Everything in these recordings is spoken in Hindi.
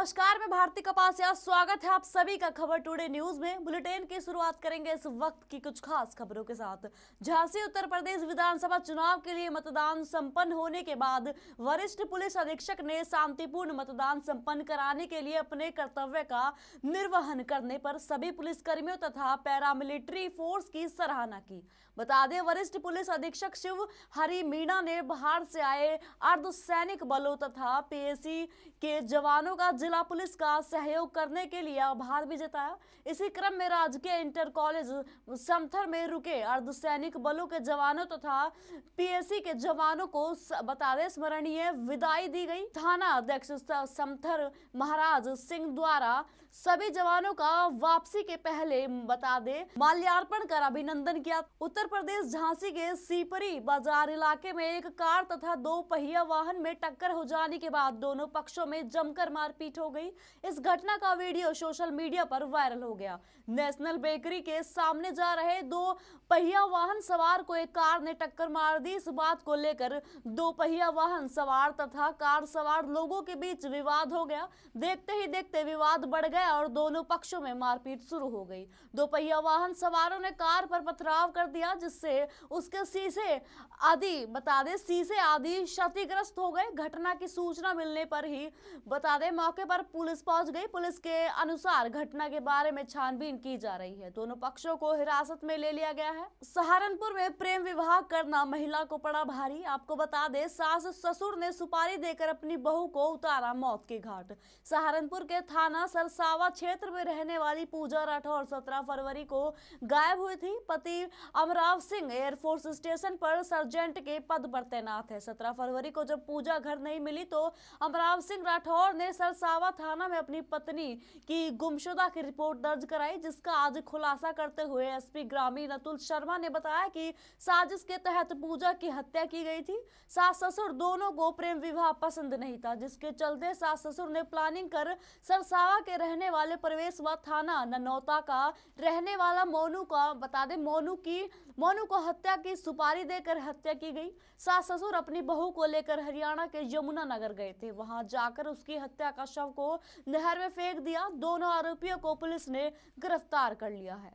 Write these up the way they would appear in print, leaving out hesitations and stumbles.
नमस्कार, मैं भारती कपासिया। स्वागत है आप सभी का खबर टुडे न्यूज में। बुलेटिन की शुरुआत करेंगे इस वक्त की कुछ खास खबरों के साथ। झांसी उत्तर प्रदेश विधानसभा चुनाव के लिए मतदान संपन्न होने के बाद वरिष्ठ पुलिस अधीक्षक ने शांतिपूर्ण मतदान संपन्न कराने के लिए अपने कर्तव्य का निर्वहन करने पर सभी पुलिसकर्मियों तथा पैरामिलिट्री फोर्स की सराहना की। बता दें, वरिष्ठ पुलिस अधीक्षक शिव हरि मीणा ने बाहर से आए अर्धसैनिक बलों तथा पीएसी के जवानों का जिला पुलिस का सहयोग करने के लिए आभार भी जताया। इसी क्रम में राजकीय इंटर कॉलेज समथर में रुके अर्धसैनिक बलों के जवानों तथा पीएसी के जवानों को बता दें स्मरणीय विदाई दी गई। थाना अध्यक्ष समथर महाराज सिंह द्वारा सभी जवानों का वापसी के पहले बता दें माल्यार्पण कर अभिनंदन किया। उत्तर प्रदेश झांसी के सीपरी बाजार इलाके में एक कार तथा दो पहिया वाहन में टक्कर हो जाने के बाद दोनों पक्षों में जमकर मारपीट हो गई। इस घटना का वीडियो सोशल मीडिया पर वायरल हो गया। नेशनल बेकरी के सामने जा रहे दो पहिया वाहन सवार को एक कार ने टक्कर मार दी। इस बात को लेकर दो पहिया वाहन सवार तथा कार सवार लोगों के बीच विवाद हो गया। देखते ही देखते विवाद बढ़ गया और दोनों पक्षों में मारपीट शुरू हो गई। दो पहिया वाहन सवारों ने कार पर पथराव कर दिया, जिससे उसके शीशे आदि क्षतिग्रस्त हो गए। घटना की सूचना मिलने पर ही बता दें मौके पर पुलिस पहुंच गई। पुलिस के अनुसार घटना के बारे में छानबीन की जा रही है। दोनों पक्षों को हिरासत में ले लिया गया है। सहारनपुर में प्रेम विवाह करना महिला को पड़ा भारी। आपको बता दें, सास ससुर ने सुपारी देकर अपनी बहू को उतारा मौत के घाट। सहारनपुर के थाना सरसावा क्षेत्र में रहने वाली पूजा राठौर 17 फरवरी को गायब हुई थी। पति अमराव सिंह एयरफोर्स स्टेशन पर सर्जेंट के पद पर तैनात है। 17 फरवरी को जब पूजा घर नहीं मिली तो अमराव सिंह राठौर ने सरसावा थाना में अपनी पत्नी की गुमशुदा की रिपोर्ट दर्ज कराई, जिसका आज खुलासा करते हुए एसपी ग्रामीण अतुल शर्मा ने बताया कि साजिश के तहत पूजा की हत्या की गई थी। सास ससुर दोनों को प्रेम विवाह पसंद नहीं था, जिसके चलते सास ससुर ने प्लानिंग कर सरसावा के रहने वाले प्रवेश व थाना ननौता का रहने वाला मोनू का बता दें मोनू को हत्या की सुपारी देकर हत्या की गई। सास ससुर अपनी बहू को लेकर हरियाणा के यमुना नगर गए थे। वहां जाकर उसकी हत्या का शव को नहर में फेंक दिया। दोनों आरोपियों को पुलिस ने गिरफ्तार कर लिया है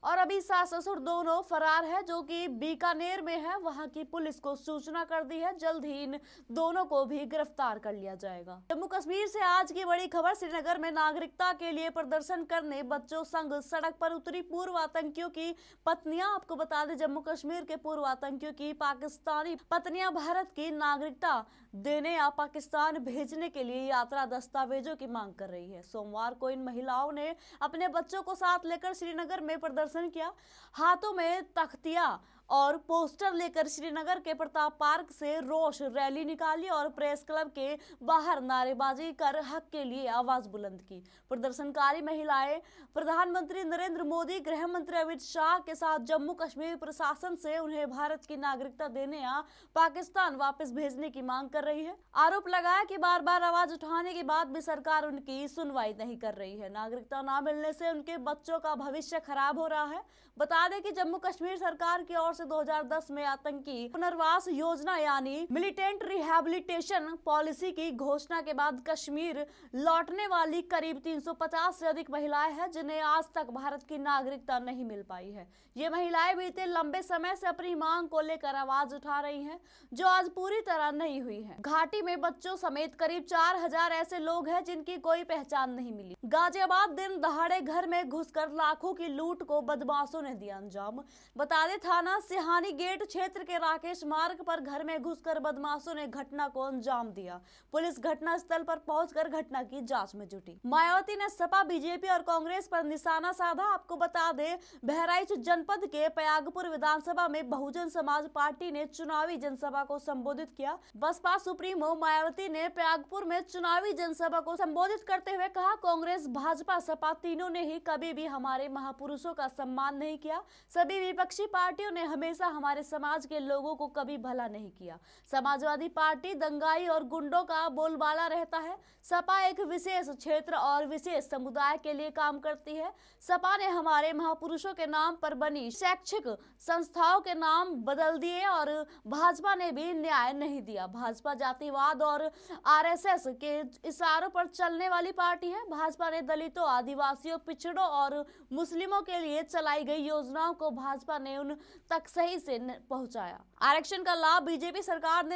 और अभी सास ससुर दोनों फरार है, जो कि बीकानेर में है। वहां की पुलिस को सूचना कर दी है। जल्द ही इन दोनों को भी गिरफ्तार कर लिया जाएगा। जम्मू कश्मीर से आज की बड़ी खबर। श्रीनगर में नागरिकता के लिए प्रदर्शन करने बच्चों संग सड़क पर उतरी पूर्व आतंकियों की पत्नियां। आपको बता दें, जम्मू कश्मीर के पूर्व आतंकियों की पाकिस्तानी पत्नियां भारत की नागरिकता देने या पाकिस्तान भेजने के लिए यात्रा दस्तावेजों की मांग कर रही है। सोमवार को इन महिलाओं ने अपने बच्चों को साथ लेकर श्रीनगर में प्रदर्शन किया। हाथों में तख्तियां और पोस्टर लेकर श्रीनगर के प्रताप पार्क से रोष रैली निकाली और प्रेस क्लब के बाहर नारेबाजी कर हक के लिए आवाज बुलंद की। प्रदर्शनकारी महिलाएं प्रधानमंत्री नरेंद्र मोदी, गृह मंत्री अमित शाह के साथ जम्मू कश्मीर प्रशासन से उन्हें भारत की नागरिकता देने या पाकिस्तान वापस भेजने की मांग कर रही है। आरोप लगाया कि बार बार आवाज उठाने के बाद भी सरकार उनकी सुनवाई नहीं कर रही है। नागरिकता न मिलने से उनके बच्चों का भविष्य खराब हो रहा है। बता दें कि जम्मू कश्मीर सरकार की ओर से 2010 में आतंकी पुनर्वास योजना यानी मिलिटेंट रिहैबिलिटेशन पॉलिसी की घोषणा के बाद कश्मीर लौटने वाली करीब 350 से अधिक महिलाएं हैं, जिन्हें आज तक भारत की नागरिकता नहीं मिल पाई है। ये महिलाएं बीते लंबे समय से अपनी मांग को लेकर आवाज उठा रही हैं, जो आज पूरी तरह नहीं हुई है। घाटी में बच्चों समेत करीब 4000 ऐसे लोग हैं जिनकी कोई पहचान नहीं मिली। गाजियाबाद दिन दहाड़े घर में घुसकर लाखों की लूट को बदमाशों ने दिया अंजाम। बता दें, थाना सिहानी गेट क्षेत्र के राकेश मार्ग पर घर में घुसकर बदमाशों ने घटना को अंजाम दिया। पुलिस घटना स्थल पर पहुंचकर घटना की जांच में जुटी। मायावती ने सपा, बीजेपी और कांग्रेस पर निशाना साधा। आपको बता दें, बहराइच जनपद के पयागपुर विधानसभा में बहुजन समाज पार्टी ने चुनावी जनसभा को संबोधित किया। बसपा सुप्रीमो मायावती ने पयागपुर में चुनावी जनसभा को संबोधित करते हुए कहा, कांग्रेस, भाजपा, सपा तीनों ने ही कभी भी हमारे महापुरुषों का सम्मान नहीं किया। सभी विपक्षी पार्टियों ने हमेशा हमारे समाज के लोगों को कभी भला नहीं किया। समाजवादी पार्टी दंगाई और गुंडों का बोलबाला रहता है। सपा एक विशेष क्षेत्र और विशेष समुदाय के लिए काम करती है। सपा ने हमारे महापुरुषों के नाम पर बनी शैक्षिक संस्थाओं के नाम बदल दिए और भाजपा ने भी न्याय नहीं दिया। भाजपा जातिवाद और आरएसएस के इशारों पर चलने वाली पार्टी है। भाजपा ने दलितों, आदिवासियों, पिछड़ों और मुस्लिमों के लिए चलाई गई योजनाओं को भाजपा ने उन तक सही से पहुंचाया। आरक्षण का लाभ बीजेपी सरकार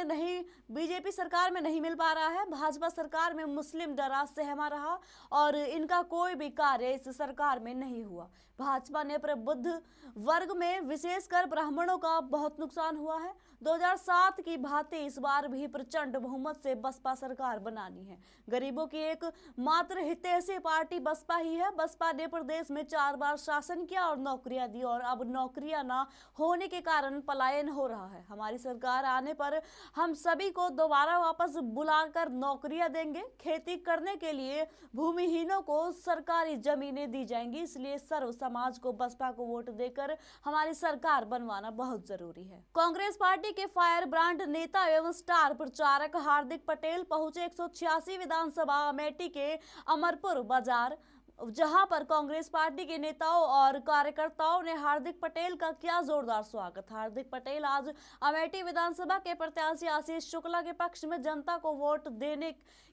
में नहीं मिल पा रहा है। भाजपा सरकार में मुस्लिम डरा सहमा रहा और इनका कोई भी कार्य इस सरकार में नहीं हुआ। भाजपा ने प्रबुद्ध वर्ग में विशेषकर ब्राह्मणों का बहुत नुकसान हुआ है। 2007 की भांति इस बार भी प्रचंड बहुमत से बसपा सरकार बनानी है। गरीबों की एक मात्र हितैषी पार्टी बसपा ही है। बसपा ने प्रदेश में 4 बार शासन किया और नौकरियां दी और अब नौकरियां ना होने के कारण पलायन हो रहा है। हमारी सरकार आने पर हम सभी को दोबारा वापस बुलाकर नौकरियां देंगे। खेती करने के लिए भूमिहीनों को सरकारी जमीनें दी जाएंगी। इसलिए सर्व समाज को बसपा को वोट देकर हमारी सरकार बनवाना बहुत जरूरी है। कांग्रेस पार्टी के फायर ब्रांड नेता एवं स्टार प्रचारक हार्दिक पटेल पहुंचे 186 विधानसभा अमेठी के अमरपुर बाजार, जहां पर कांग्रेस पार्टी के नेताओं और कार्यकर्ताओं ने हार्दिक पटेल का किया जोरदार स्वागत। हार्दिक पटेल आज अमेठी विधानसभा के प्रत्याशी आशीष शुक्ला के पक्ष में जनता को वोट देने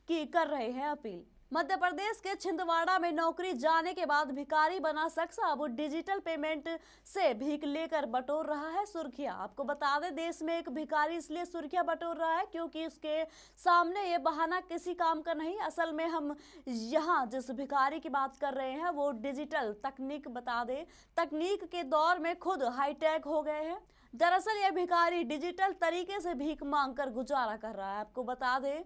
की कर रहे हैं अपील। मध्य प्रदेश के छिंदवाड़ा में नौकरी जाने के बाद भिखारी बना शख्स अब डिजिटल पेमेंट से भीख लेकर बटोर रहा है सुर्खियां। आपको बता दें, देश में एक भिखारी इसलिए सुर्खियां बटोर रहा है क्योंकि उसके सामने ये बहाना किसी काम का नहीं। असल में हम यहाँ जिस भिखारी की बात कर रहे हैं वो डिजिटल तकनीक, बता दें तकनीक के दौर में खुद हाईटेक हो गए हैं। दरअसल यह भिखारी डिजिटल तरीके से भीख मांगकर गुजारा कर रहा है। आपको बता दें,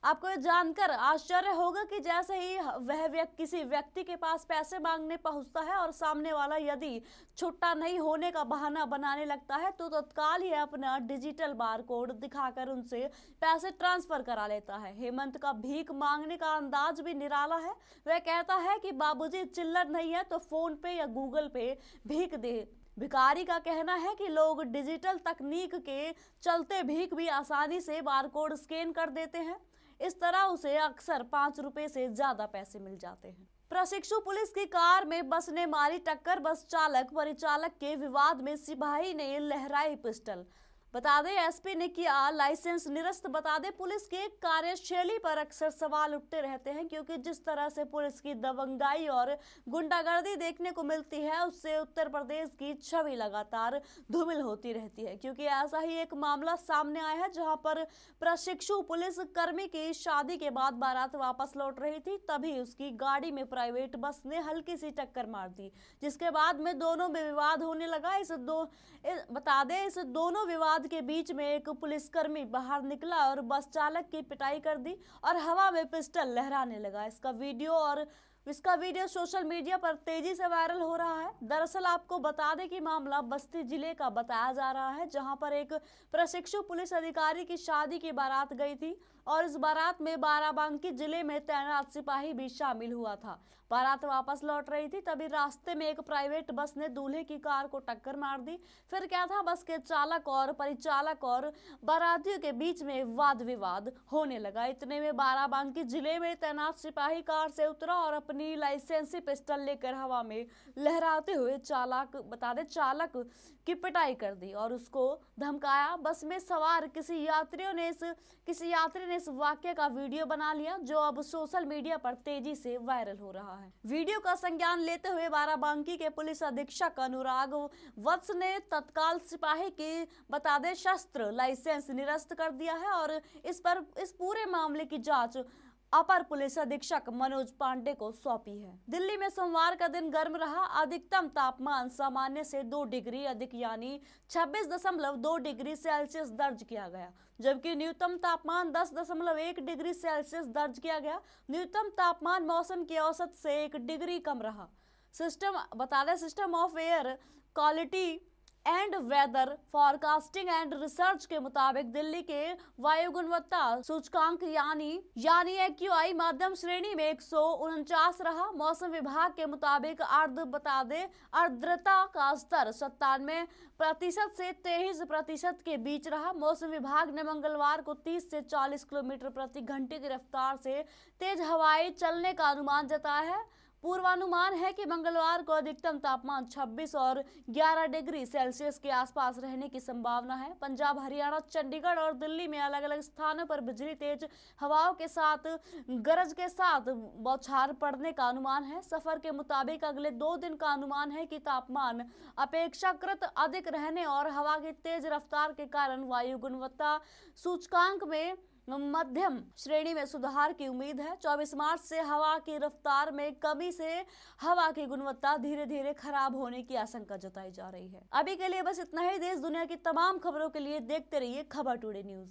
आपको ये जानकर आश्चर्य होगा कि जैसे ही वह किसी व्यक्ति के पास पैसे मांगने पहुंचता है और सामने वाला यदि छुट्टा नहीं होने का बहाना बनाने लगता है तो तत्काल ही अपना डिजिटल बारकोड दिखाकर उनसे पैसे ट्रांसफर करा लेता है। हेमंत का भीख मांगने का अंदाज भी निराला है। वह कहता है कि बाबूजी चिल्लर नहीं है तो फोन पे या गूगल पे भीख दे। भिखारी का कहना है कि लोग डिजिटल तकनीक के चलते भीख भी आसानी से बारकोड स्कैन कर देते हैं। इस तरह उसे अक्सर 5 रुपए से ज्यादा पैसे मिल जाते हैं। प्रशिक्षु पुलिस की कार में बस ने मारी टक्कर, बस चालक परिचालक के विवाद में सिपाही ने लहराई पिस्टल। बता दें, एसपी ने किया लाइसेंस निरस्त। बता दें, पुलिस के कार्यशैली पर अक्सर सवाल उठते रहते हैं क्योंकि जिस तरह से पुलिस की दबंगाई और गुंडागर्दी देखने को मिलती है उससे उत्तर प्रदेश की छवि लगातार धूमिल होती रहती है। क्योंकि ऐसा ही एक मामला सामने आया है जहां पर प्रशिक्षु पुलिस कर्मी की शादी के बाद बारात वापस लौट रही थी, तभी उसकी गाड़ी में प्राइवेट बस ने हल्की सी टक्कर मार दी, जिसके बाद में दोनों में विवाद होने लगा। बता दें, इस दोनों विवाद के बीच में एक पुलिसकर्मी बाहर निकला और बस चालक की पिटाई कर दी और हवा में पिस्टल लहराने लगा। इसका वीडियो सोशल मीडिया पर तेजी से वायरल हो रहा है। दरअसल आपको बता दें कि मामला बस्ती जिले का बताया जा रहा है, जहां पर एक प्रशिक्षु पुलिस अधिकारी की शादी की बारात गई थी और इस बारात में बाराबंकी जिले में तैनात सिपाही भी शामिल हुआ था। बारात वापस लौट रही थी, तभी रास्ते में एक प्राइवेट बस ने दूल्हे की कार को टक्कर मार दी। फिर क्या था, बस के चालक और परिचालक और बारातियों के बीच में वाद विवाद होने लगा। इतने में बाराबंकी जिले में तैनात सिपाही कार से उतरा और अपनी लाइसेंसी पिस्टल लेकर हवा में लहराते हुए चालक की पिटाई कर दी और उसको धमकाया। बस में सवार किसी यात्री ने इस वाक्य का वीडियो बना लिया, जो अब सोशल मीडिया पर तेजी से वायरल हो रहा है। वीडियो का संज्ञान लेते हुए बाराबंकी के पुलिस अधीक्षक अनुराग वत्स ने तत्काल सिपाही की शस्त्र लाइसेंस निरस्त कर दिया है और इस पूरे मामले की जांच अपर पुलिस अधीक्षक मनोज पांडे को सौंपी है। दिल्ली में सोमवार का दिन गर्म रहा। अधिकतम तापमान सामान्य से 2 डिग्री अधिक यानी 26.2 डिग्री सेल्सियस दर्ज किया गया, जबकि न्यूनतम तापमान 10.1 डिग्री सेल्सियस दर्ज किया गया। न्यूनतम तापमान मौसम की औसत से 1 डिग्री कम रहा। System of Air Quality and Weather Forecasting and Research के मुताबिक दिल्ली के वायु गुणवत्ता सूचकांक यानी AQI मध्यम श्रेणी में 149 रहा। मौसम विभाग के मुताबिक आर्द्रता का स्तर 97% से 23% के बीच रहा। मौसम विभाग ने मंगलवार को 30 से 40 किलोमीटर प्रति घंटे की रफ्तार से तेज हवाएं चलने का अनुमान जताया है। पूर्वानुमान है कि मंगलवार को अधिकतम तापमान 26 और 11 डिग्री सेल्सियस के आसपास रहने की संभावना है। पंजाब, हरियाणा, चंडीगढ़ और दिल्ली में अलग अलग स्थानों पर बिजली, तेज हवाओं के साथ गरज के साथ बौछार पड़ने का अनुमान है। सफर के मुताबिक अगले 2 दिन का अनुमान है कि तापमान अपेक्षाकृत अधिक रहने और हवा की तेज रफ्तार के कारण वायु गुणवत्ता सूचकांक में मध्यम श्रेणी में सुधार की उम्मीद है। 24 मार्च से हवा की रफ्तार में कमी से हवा की गुणवत्ता धीरे धीरे खराब होने की आशंका जताई जा रही है। अभी के लिए बस इतना ही। देश दुनिया की तमाम खबरों के लिए देखते रहिए खबर टुडे न्यूज।